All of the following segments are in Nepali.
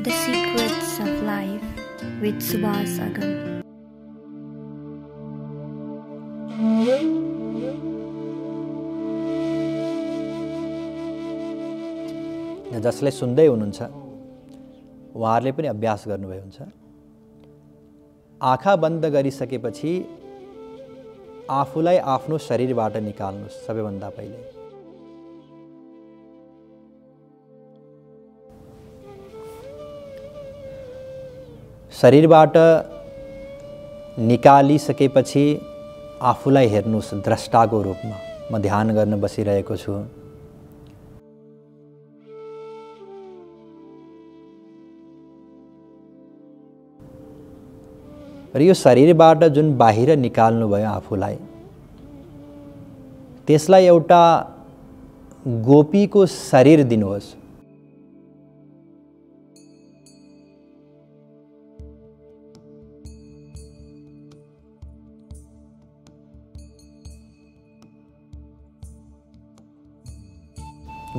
The Secrets of Life with Subhas Agam. जसले सुन्दै हुनुहुन्छ उहाँहरूले पनि अभ्यास गर्नुभयो हुन्छ। आँखा बन्द गरिसकेपछि आफूलाई आफ्नो शरीरबाट निकाल्नुहोस्। सबैभन्दा पहिले शरीरबाट निकालिसकेपछि आफूलाई हेर्नुहोस् द्रष्टाको रूपमा। म ध्यान गर्न बसिरहेको छु। र यो शरीरबाट जुन बाहिर निकाल्नु भयो आफूलाई, त्यसलाई एउटा गोपीको शरीर दिनुहोस्।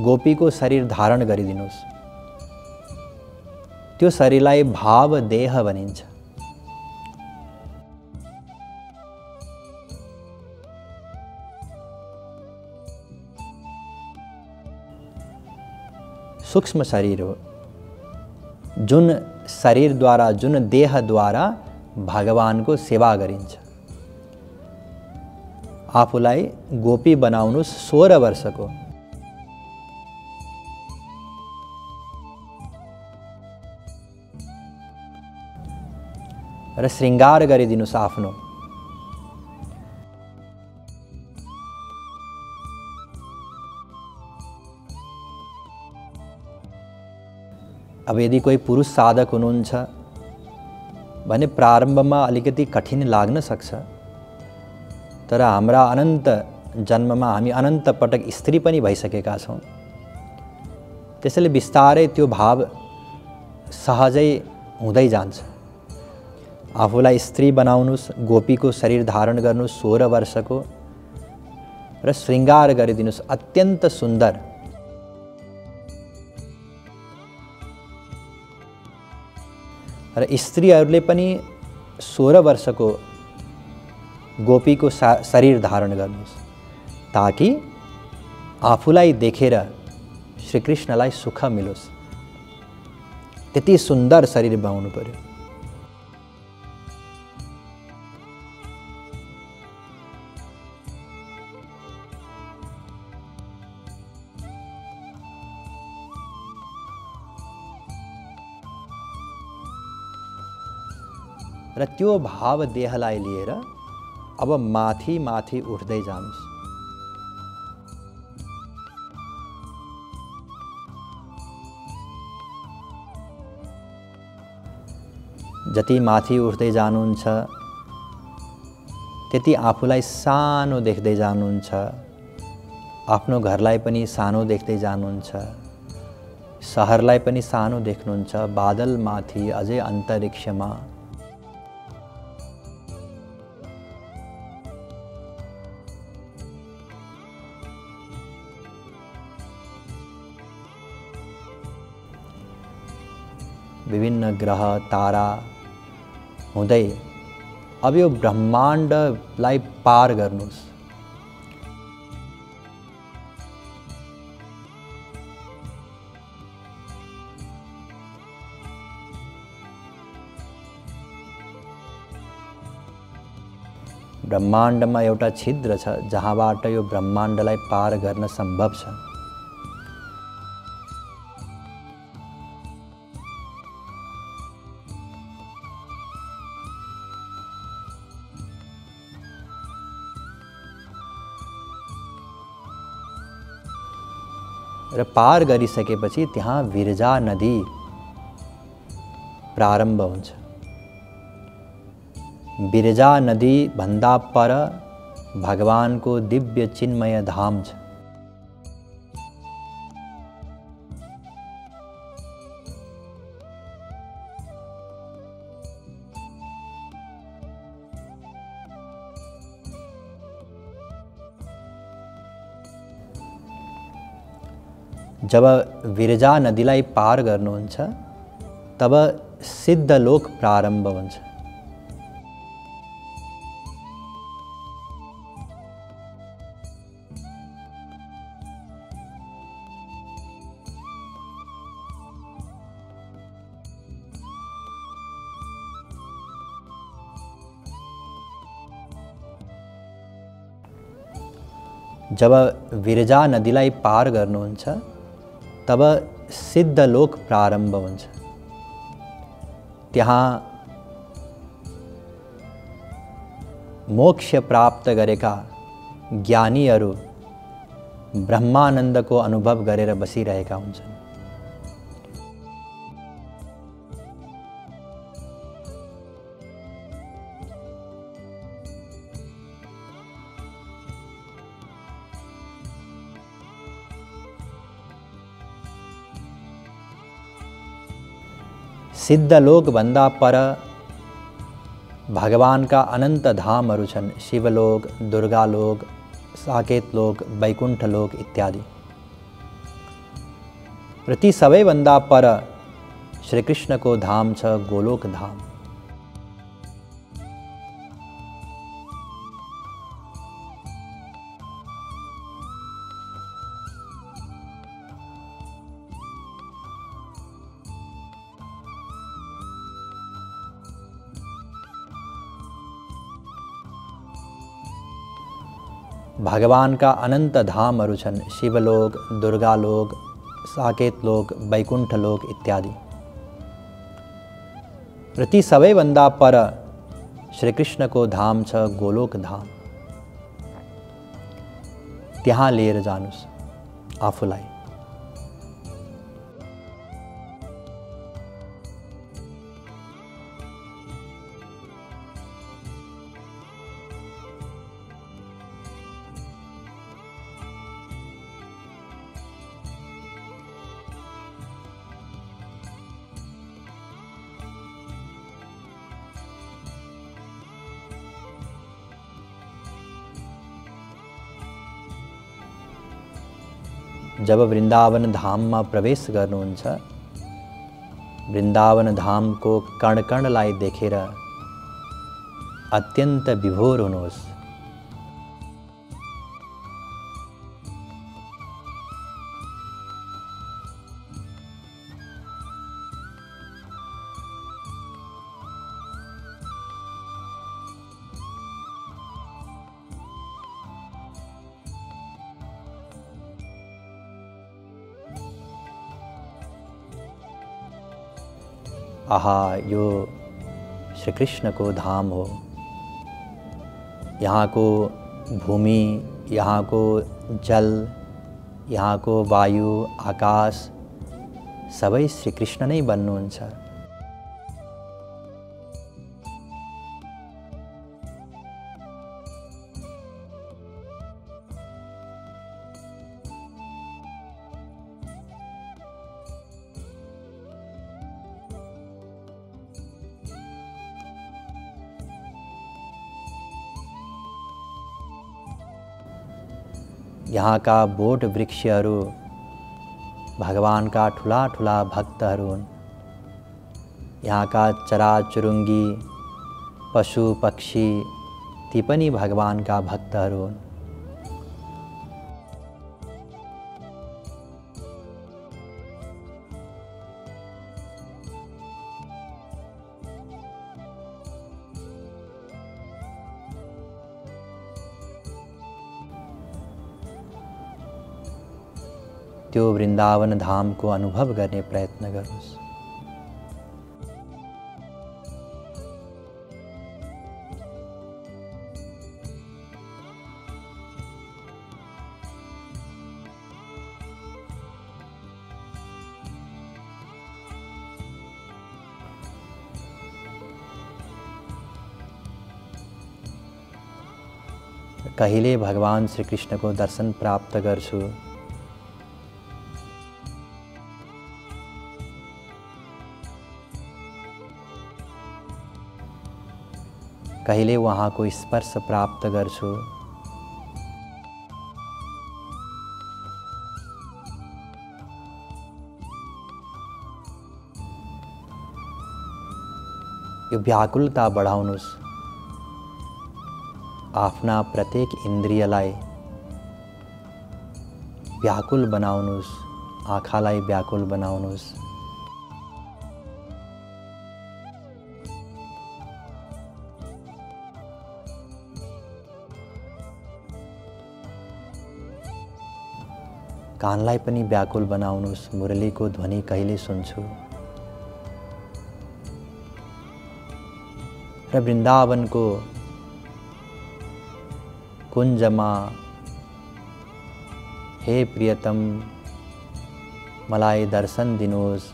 गोपीको शरीर धारण गरिदिनुहोस्। त्यो शरीरलाई भाव देह भनिन्छ। सूक्ष्म शरीर हो, जुन शरीरद्वारा, जुन देहद्वारा भगवानको सेवा गरिन्छ। आफूलाई गोपी बनाउनुहोस् 16 वर्षको। र श्रृंगार गरिदिनुहोस् आफ्नो। अब यदि कोही पुरुष साधक हुनुहुन्छ भने प्रारम्भमा अलिकति कठिन लाग्न सक्छ, तर हाम्रा अनन्त जन्ममा हामी अनन्त पटक स्त्री पनि भइसकेका छौँ। त्यसैले बिस्तारै त्यो भाव सहजै हुँदै जान्छ। आफूलाई स्त्री बनाउनुहोस्, गोपीको शरीर धारण गर्नुहोस् 16 वर्षको, र श्रृंगार गरिदिनुहोस् अत्यन्त सुन्दर। र स्त्रीहरूले पनि 16 वर्षको गोपीको शरीर धारण गर्नुहोस्, ताकि आफूलाई देखेर श्रीकृष्णलाई सुख मिलोस्। त्यति सुन्दर शरीर बनाउनु पर्यो। र त्यो भाव देहलाई लिएर अब माथि माथि उठ्दै जानुहोस्। जति माथि उठ्दै जानुहुन्छ त्यति आफूलाई सानो देख्दै जानुहुन्छ। आफ्नो घरलाई पनि सानो देख्दै जानुहुन्छ। शहरलाई पनि सानो देख्नुहुन्छ। बादल माथि अझै अन्तरिक्षमा विभिन्न ग्रह तारा हुँदै अब यो ब्रह्माण्डलाई पार गर्नुहोस्। ब्रह्माण्डमा एउटा छिद्र छ जहाँबाट यो ब्रह्माण्डलाई पार गर्न सम्भव छ। र पार गरिसकेपछि त्यहाँ विरजा नदी प्रारम्भ हुन्छ। विरजा नदी भन्दा पर भगवानको दिव्य चिन्मय धाम छ। जब विरजा नदीलाई पार गर्नुहुन्छ तब सिद्ध लोक प्रारम्भ हुन्छ। जब विरजा नदीलाई पार गर्नुहुन्छ तब सिद्ध लोक प्रारम्भ हुन्छ। त्यहाँ मोक्ष प्राप्त गरेका ज्ञानीहरू ब्रह्मानन्दको अनुभव गरेर बसिरहेका हुन्छन्। सिद्ध लोक भन्दा पर भगवानका अनन्त धामहरू छन्। शिवलोक, दुर्गालोक, साकेत लोक, वैकुण्ठ लोक इत्यादि। र ती सबैभन्दा पर श्रीकृष्णको धाम छ गोलोक धाम। भगवानका अनन्त धामहरू छन्। शिवलोक, दुर्गालोक, साकेत लोक, वैकुण्ठ लोक इत्यादि। र ती सबैभन्दा पर श्रीकृष्णको धाम छ गोलोक धाम। त्यहाँ लिएर जानुस् आफूलाई। जब वृन्दावन धाममा प्रवेश गर्नुहुन्छ, वृन्दावन धामको कण कणलाई देखेर अत्यन्त विभोर हुनुहोस्। आहा, यो श्रीकृष्णको धाम हो। यहाँको भूमि, यहाँको जल, यहाँको वायु, आकाश सबै श्रीकृष्ण नै बन्नुहुन्छ। यहाँका बोट वृक्षहरू भगवानका ठुला ठुला भक्तहरू हुन्। यहाँका चराचुरुङ्गी, पशु पक्षी ती पनि भगवानका भक्तहरू हुन्। त्यो वृन्दावन धामको अनुभव गर्ने प्रयत्न गर्नुहोस्। कहिले भगवान श्रीकृष्णको दर्शन प्राप्त गर्छु, कहिले उहाँको स्पर्श प्राप्त गर्छु। यो व्याकुलता बढाउनुस्। आफ्ना प्रत्येक इन्द्रियलाई व्याकुल बनाउनुस्, आँखालाई व्याकुल बनाउनुस्। कानलाई पनि व्याकुल बनाउनुस्, मुरलीको ध्वनि कहिले सुन्छु। र वृन्दावनको कुञ्जमा हे प्रियतम मलाई दर्शन दिनुहोस्।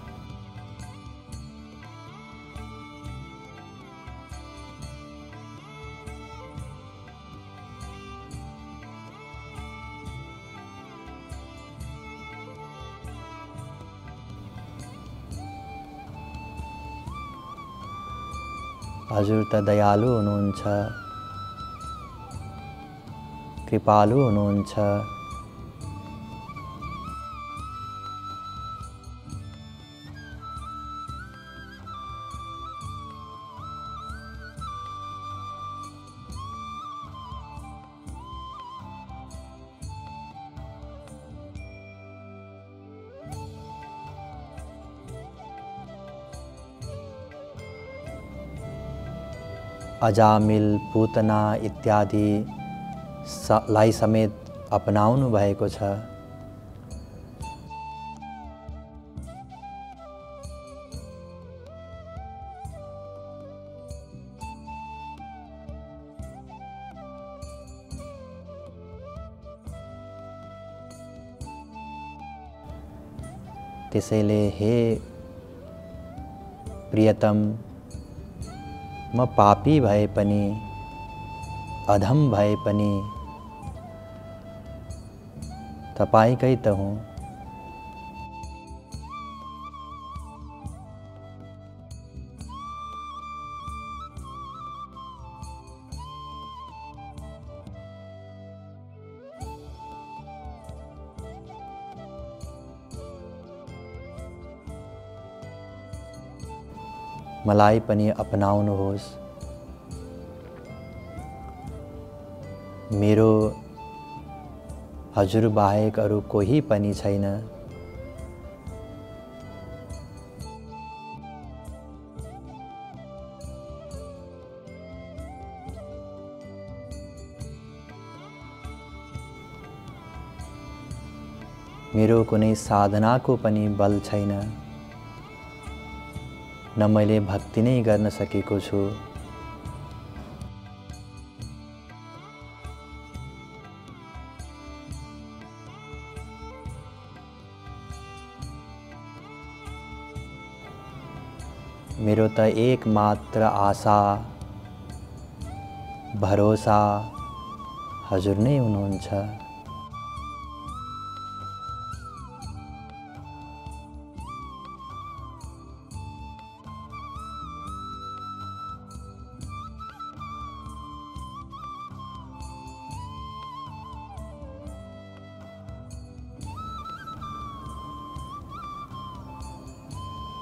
हजुर त दयालु हुनुहुन्छ, कृपालु हुनुहुन्छ। अजामिल, पूतना इत्यादि लाई समेत अपनाउनु भएको छ। त्यसैले हे प्रियतम, म पापी भए पनि, अधम भए पनि तपाईकै त हुँ। मलाई पनि अपनाउनुहोस्। मेरो हजुर बाहेक अरू कोही पनि छैन। मेरो कुनै साधनाको पनि बल छैन, न मैले भक्ति नै गर्न सकेको छु। मेरो त एकमात्र आशा, भरोसा हजुर नै हुनुहुन्छ।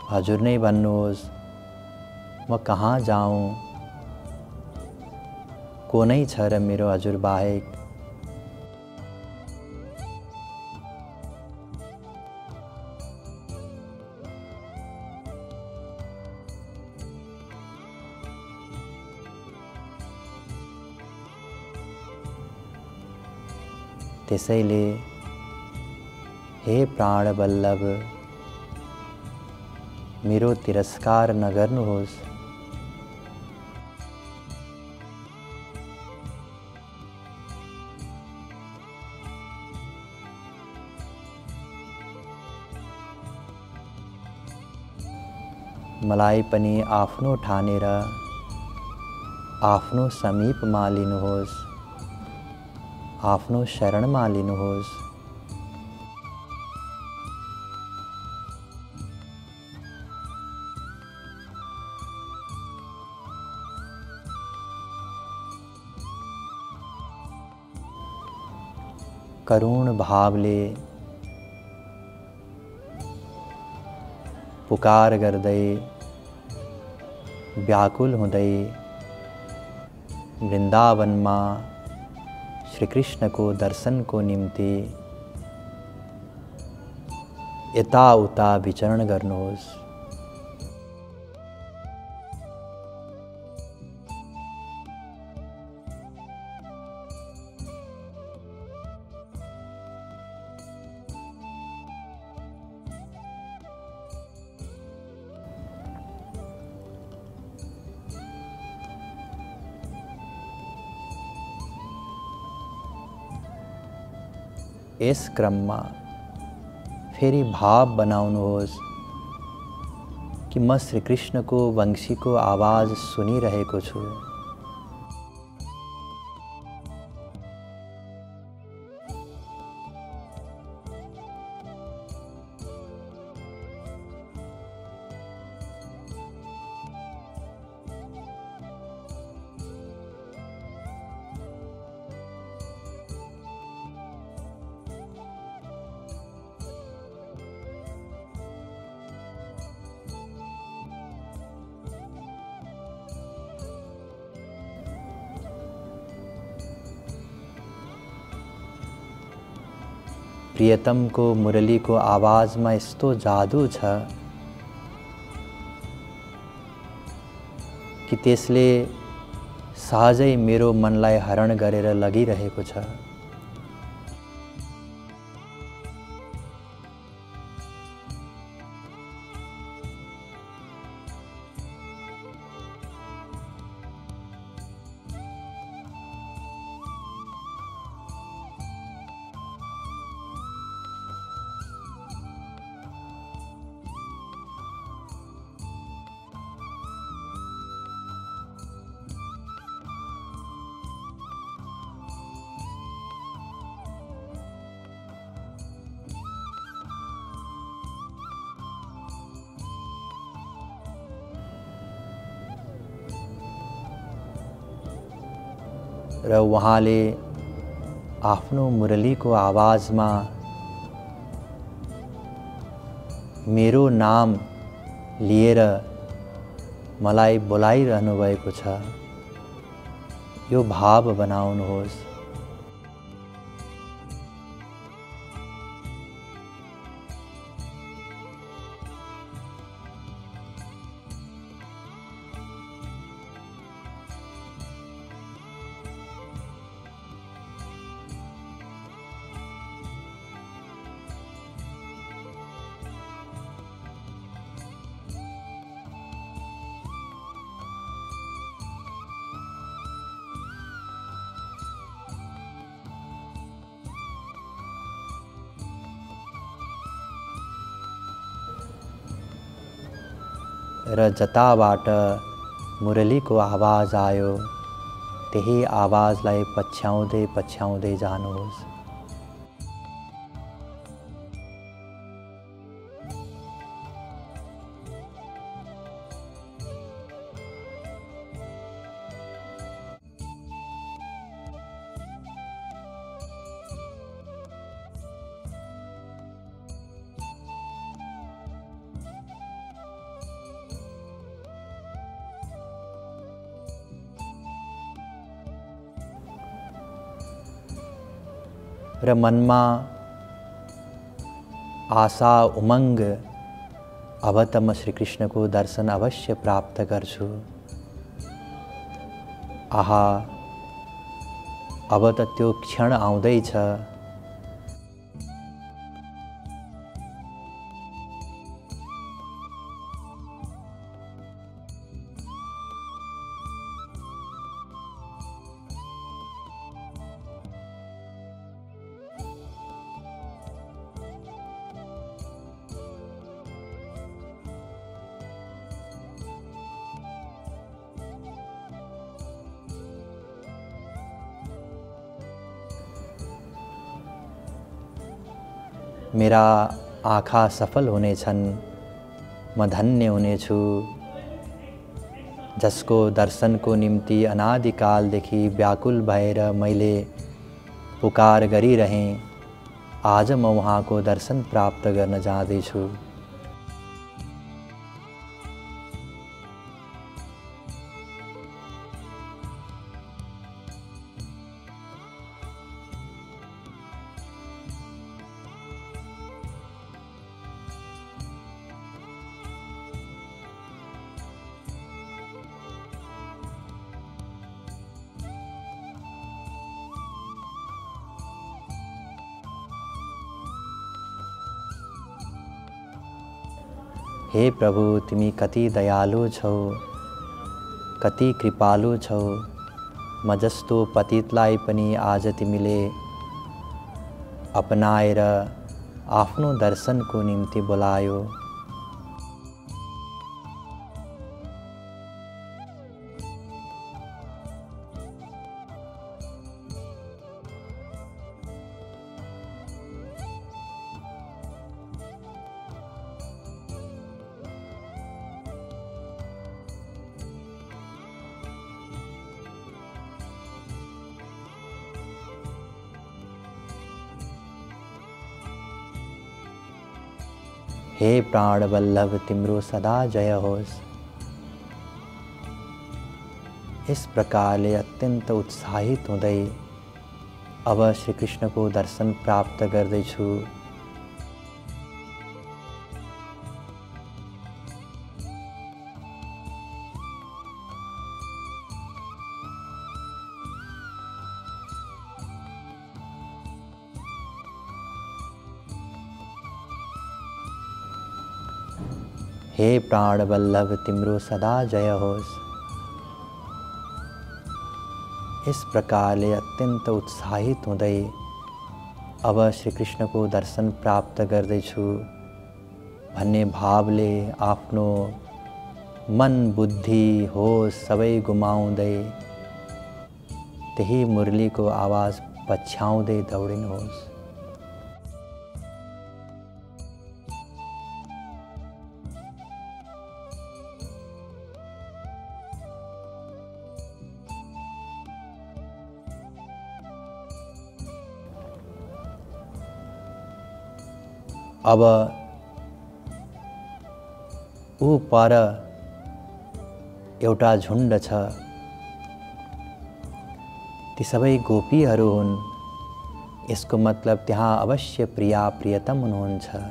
हजुर नै भन्नुहोस्, म कहाँ जाऊँ? को नै छ र मेरो हजुर बाहेक? त्यसैले हे प्राणवल्लभ, मेरो तिरस्कार नगर्नुहोस्। मलाई पनि आफ्नो ठानेर आफ्नो समीपमा लिनुहोस्, आफ्नो शरणमा लिनुहोस्। करुण भावले पुकार गर्दै व्याकुल हुँदै वृन्दावनमा श्री कृष्णको दर्शनको निम्ति यताउता विचरण गर्नुहोस्। यस क्रममा फेरि भाव बनाउनुहोस् कि म श्री कृष्णको वंशीको आवाज सुनिरहेको छु। प्रियतमको मुरलीको आवाजमा यस्तो जादु छ कि त्यसले सहजै मेरो मनलाई हरण गरेर लगिरहेको छ। र उहाँले आफ्नो मुरलीको आवाजमा मेरो नाम लिएर मलाई बोलाइरहनु भएको छ। यो भाव बनाउनुहोस्। र जताबाट मुरलीको आवाज आयो त्यही आवाजलाई पछ्याउँदै पछ्याउँदै जानुहोस्। र मनमा आशा उमङ्ग अब त म श्री कृष्णको दर्शन अवश्य प्राप्त गर्छु। आहा, अब त त्यो क्षण आउँदैछ। मेरा आँखा सफल हुनेछन्, म धन्य हुनेछु। जसको दर्शनको निम्ति अनादिकालदेखि व्याकुल भएर मैले पुकार गरिरहेँ, आज म उहाँको दर्शन प्राप्त गर्न जाँदैछु। हे प्रभु तिमी कति दयालु छौ, कति कृपालु छौ। म जस्तो पतितलाई पनि आज तिमीले अपनाएर आफ्नो दर्शनको निम्ति बोलायो। हे प्राण वल्लभ तिम्रो सदा जय होस्। इस प्रकारले अत्यन्त उत्साहित हुँदै अब श्री कृष्णको दर्शन प्राप्त गर्दैछु। हे प्राण वल्लभ तिम्रो सदा जय होस्। इस प्रकारले अत्यन्त उत्साहित हुँदै अब श्री कृष्णको दर्शन प्राप्त गर्दैछु भन्ने भावले आफ्नो मन बुद्धि होस सबै गुमाउँदै त्यही मुरलीको आवाज पछ्याउँदै दौडिनुहोस्। अब ऊ पर एउटा झुण्ड छ, ती सबै गोपीहरू हुन्। यसको मतलब त्यहाँ अवश्य प्रिया प्रियतम हुनुहुन्छ।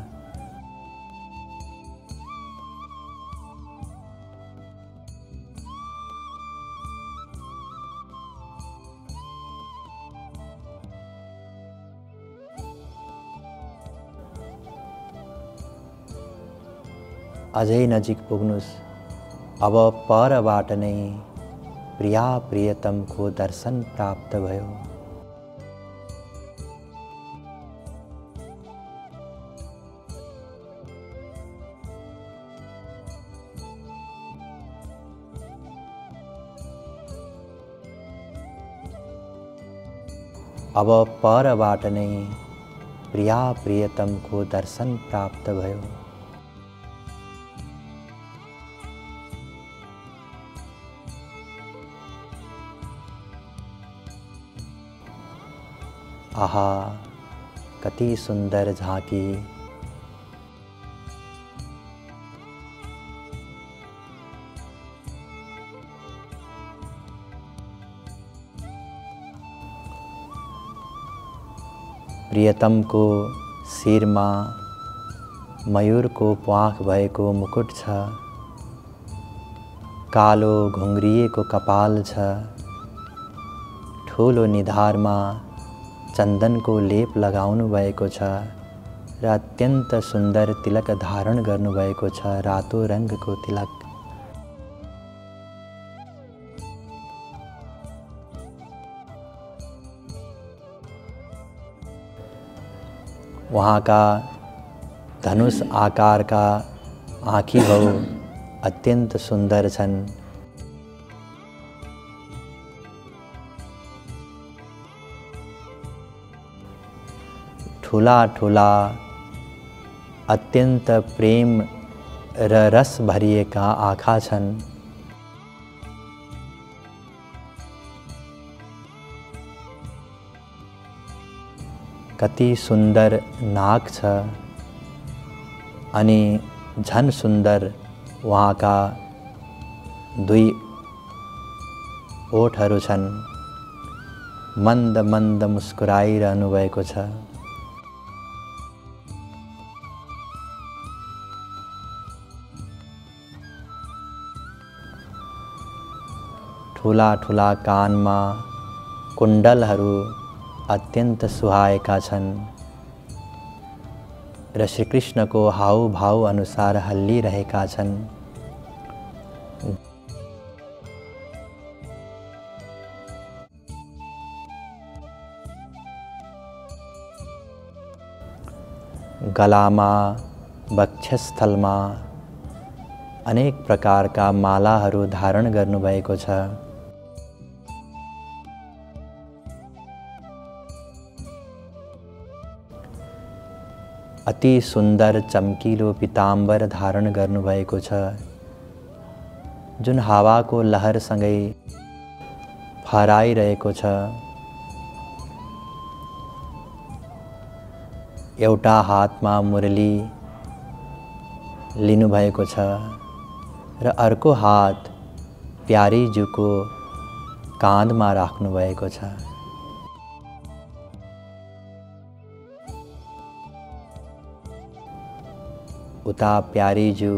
अझै नजिक पुग्नुस्। अब परबाट नै प्रिया प्रियतमको दर्शन प्राप्त भयो। अब परबाट नै प्रिया प्रियतमको दर्शन प्राप्त भयो। आहा कति सुंदर झांकी। प्रियतमको शिरमा मयूरको प्वाख भएको मुकुट छ, कालो घुङ्रिएको कपाल छ, ठुलो निधारमा चन्दनको लेप लगाउनु भएको छ र अत्यन्त सुन्दर तिलक धारण गर्नुभएको छ, रातो रङको तिलक। वहाँका धनुष आकारका आँखीहरू अत्यन्त सुन्दर छन्। ठुला ठुला अत्यन्त प्रेम र रस भरिएका आँखा छन्। कति सुन्दर नाक छ अनि झन सुन्दर वहाँका दुई ओठहरू छन्। मन्द मन्द मुस्कुराइरहनु भएको छ। ठुला ठुला कानमा कुण्डलहरू अत्यन्त सुहाएका छन्। र श्रीकृष्णको हाउभाउ अनुसार हल्लिरहेका छन्। गलामा, वक्षस्थलमा अनेक प्रकारका मालाहरू धारण गर्नुभएको छ। अति सुन्दर चम्किलो पीताम्बर धारण गर्नुभएको छ, जुन हावाको लहरसँगै फहराइरहेको छ। एउटा हातमा मुरली लिनुभएको छ र अर्को हात प्यारीज्यूको काँधमा राख्नुभएको छ। उता प्यारीज्यू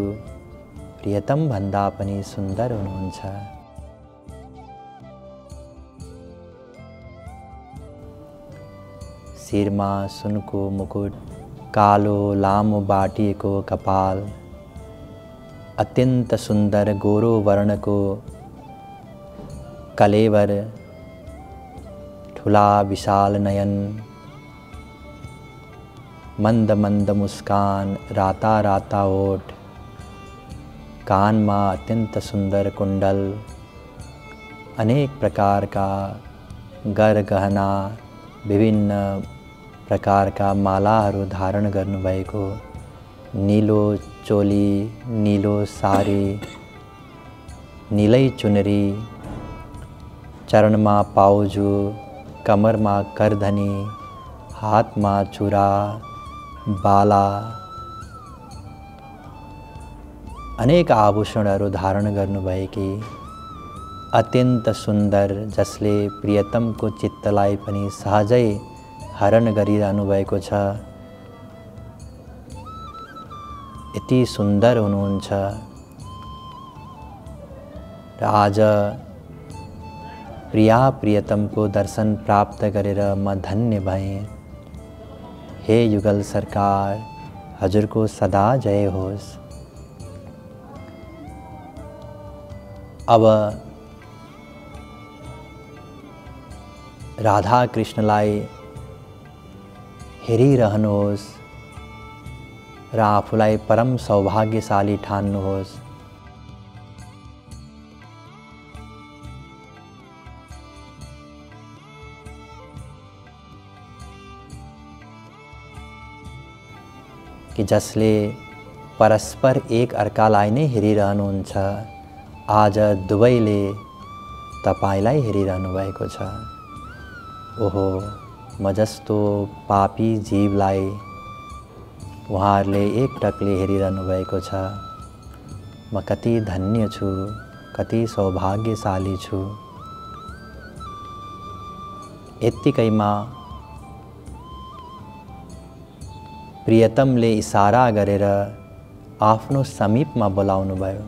प्रियतम भन्दा पनि सुन्दर हुनुहुन्छ। शिरमा सुनको मुकुट, कालो लामो बाटिएको कपाल, अत्यन्त सुन्दर गोरो वर्णको कलेवर, ठुला विशाल नयन, मंद मंद मुस्कान, राता राता ओठ, कानमा अत्यंत सुंदर कुंडल, अनेक प्रकार का गरगहना, विभिन्न प्रकारका मालाहरू धारण गर्नुभएको, नीलो चोली, नीलो सारी, नीलै चुनरी, चरणमा पाउजु, कमरमा करधनी, हातमा चुरा, बाला, अनेक आभूषणहरू धारण गर्नुभएकी अत्यन्त सुन्दर, जसले प्रियतमको चित्तलाई पनि सहजै हरण गरिरहनु भएको छ। यति सुन्दर हुनुहुन्छ र आज प्रिया प्रियतमको दर्शन प्राप्त गरेर म धन्य भएँ। हे युगल सरकार, हजुरको सदा जय होस्। अब राधा कृष्णलाई हेरिरहनुहोस् र आफूलाई परम सौभाग्यशाली ठान्नुहोस्। कि जसले परस्पर एक अर्कालाई नै हेरिरहनुहुन्छ, आज दुवैले तपाईलाई हेरिरहनु भएको छ। ओहो, म जस्तो पापी जीवलाई उहाँहरूले एकटकले हेरिरहनु भएको छ। म कति धन्य छु, कति सौभाग्यशाली छु। यत्तिकैमा प्रियतमले इशारा गरेर आफ्नो समीपमा बोलाउनु भयो।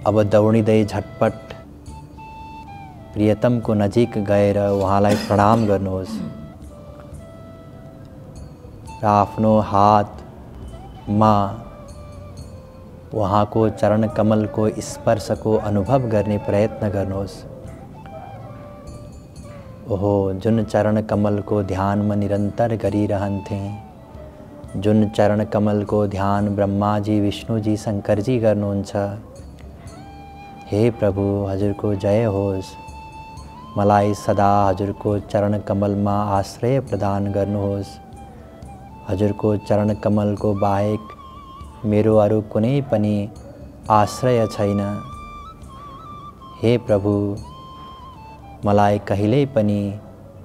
अब दौडिँदै झटपट प्रियतमको नजिक गएर उहाँलाई प्रणाम गर्नुहोस् र आफ्नो हातमा उहाँको चरण कमलको स्पर्शको अनुभव गर्ने प्रयत्न गर्नुहोस्। ओहो, जुन चरण कमलको ध्यान म निरन्तर गरिरहन्थे, जुन चरण कमलको ध्यान ब्रह्माजी, विष्णुजी, शंकरजी गर्नुहुन्छ। हे प्रभु, हजुरको जय होस्। मलाई सदा हजुरको चरण कमलमा आश्रय प्रदान गर्नुहोस्। हजुरको चरण कमलको बाहेक मेरो अरू कुनै पनि आश्रय छैन। हे प्रभु, मलाई कहिल्यै पनि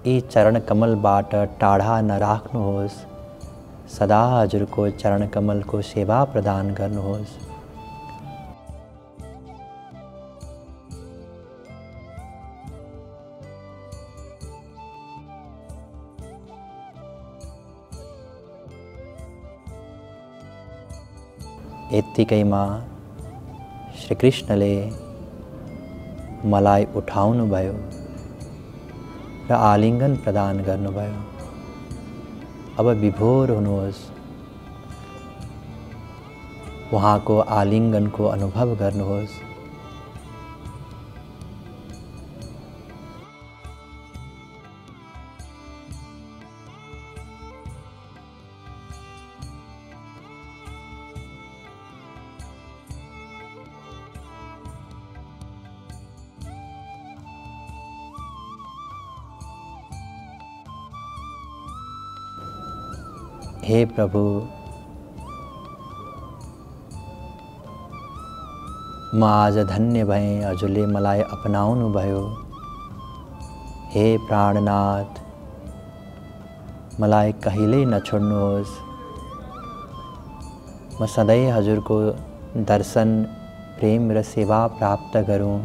यी चरण कमलबाट टाढा नराख्नुहोस्। सदा हजुरको चरण कमलको सेवा प्रदान गर्नुहोस्। यत्तिकैमा श्रीकृष्णले मलाई उठाउनु भयो र आलिङ्गन प्रदान गर्नुभयो। अब विभोर हुनुहोस्, उहाँको आलिङ्गनको अनुभव गर्नुहोस्। हे प्रभु, म आज धन्य भएँ, हजुरले मलाई अपनाउनु भयो। हे प्राणनाथ, मलाई कहिल्यै नछोड्नुहोस्। म सधैँ हजुरको दर्शन, प्रेम र सेवा प्राप्त गरूँ।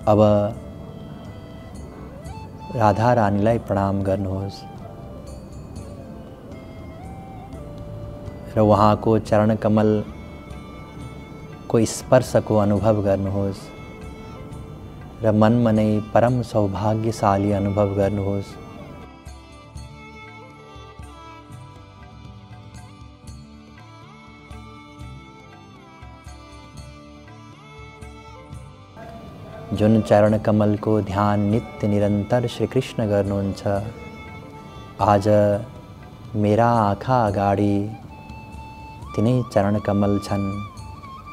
अब राधा रानीलाई प्रणाम गर्नुहोस् र उहाँको चरण कमलको स्पर्शको अनुभव गर्नुहोस् र मनमा नै परम सौभाग्यशाली अनुभव गर्नुहोस्। जुन चरण कमलको ध्यान नित्य निरन्तर श्री कृष्ण गर्नुहुन्छ, आज मेरा आँखा अगाडि तिनै चरण कमल छन्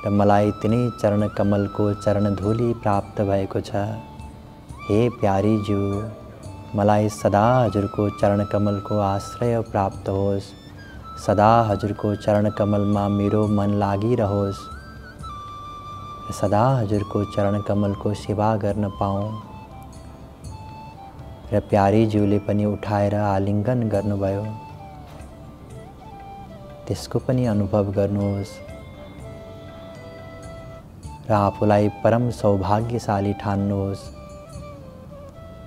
र मलाई तिनै चरण कमलको चरण धूली प्राप्त भएको छ। हे प्यारी ज्यू, मलाई सदा हजुरको चरण कमलको आश्रय प्राप्त होस्। सदा हजुरको चरण कमलमा मेरो मन लागिरहोस्। सदा हजुरको चरण कमलको सेवा गर्न पाऊँ। र प्यारी ज्यूले पनि उठाएर आलिङ्गन गर्नुभयो, त्यसको पनि अनुभव गर्नुहोस् र आफूलाई परम सौभाग्यशाली ठान्नुहोस्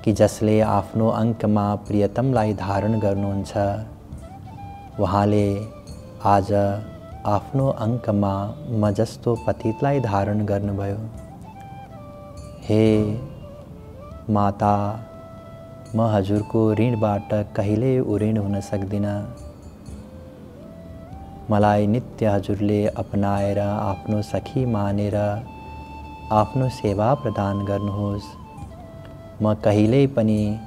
कि जसले आफ्नो अङ्कमा प्रियतमलाई धारण गर्नुहुन्छ, उहाँले आज आफ्नो अङ्कमा म जस्तो पतितलाई धारण गर्नुभयो। हे माता, म हजुरको ऋणबाट कहिल्यै उऋण हुन सक्दिनँ। मलाई नित्य हजुरले अपनाएर आफ्नो सखी मानेर आफ्नो सेवा प्रदान गर्नुहोस्। म कहिल्यै पनि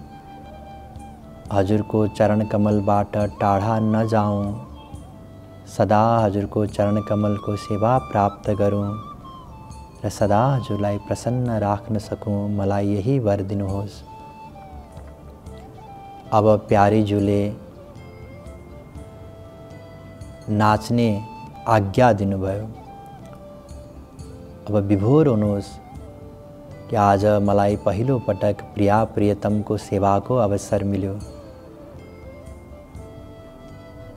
हजुरको चरण कमलबाट टाढा नजाऊँ। सदा हजुरको चरण कमलको सेवा प्राप्त गरूँ र सदा हजुरलाई प्रसन्न राख्न सकूँ, मलाई यही वर दिनुहोस्। अब प्यारी ज्यूले नाच्ने आज्ञा दिनुभयो। अब विभोर हुनुहोस् कि आज मलाई पहिलो पटक प्रिया प्रियतमको सेवाको अवसर मिल्यो।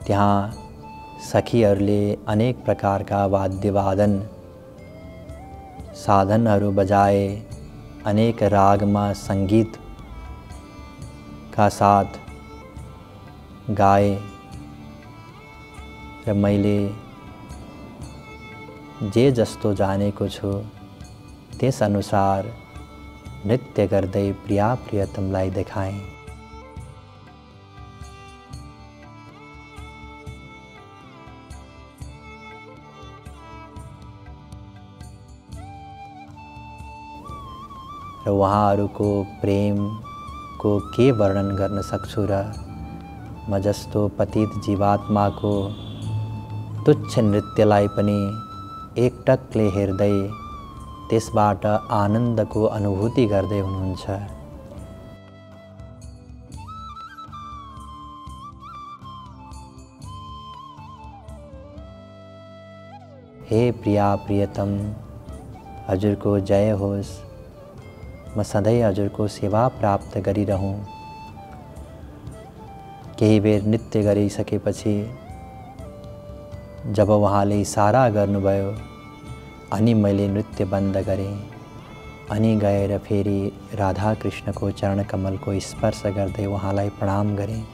त्यहाँ सखीहरूले अनेक प्रकारका वाद्यवादन साधनहरू बजाए, अनेक रागमा सङ्गीतका साथ गाए र मैले जे जस्तो जानेको छु त्यस अनुसार नृत्य गर्दै प्रिया प्रियतमलाई देखाएँ। र उहाँहरूको प्रेमको के वर्णन गर्न सक्छु र म जस्तो पतित जीवात्माको तुच्छ नृत्यलाई पनि एकटकले हेर्दै त्यसबाट आनन्दको अनुभूति गर्दै हुनुहुन्छ। हे प्रिया प्रियतम, हजुरको जय होस्। म सधैँ हजुरको सेवा प्राप्त गरिरहूँ। केही बेर नृत्य गरिसकेपछि जब उहाँले इसारा गर्नुभयो अनि मैले नृत्य बन्द गरेँ अनि गएर फेरि राधा कृष्णको चरण कमलको स्पर्श गर्दै उहाँलाई प्रणाम गरेँ।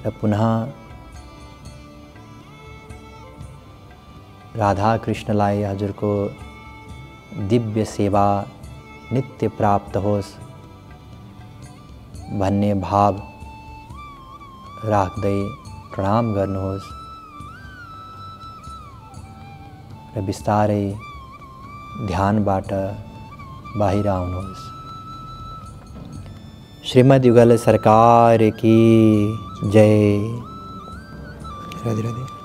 र पुनः राधा कृष्णलाई हजुरको दिव्य सेवा नित्य प्राप्त होस् भन्ने भाव राख्दै प्रणाम गर्नुहोस् र बिस्तारै ध्यानबाट बाहिर आउनुहोस्। श्रीमद् युगल सरकार की जय। राधे राधे।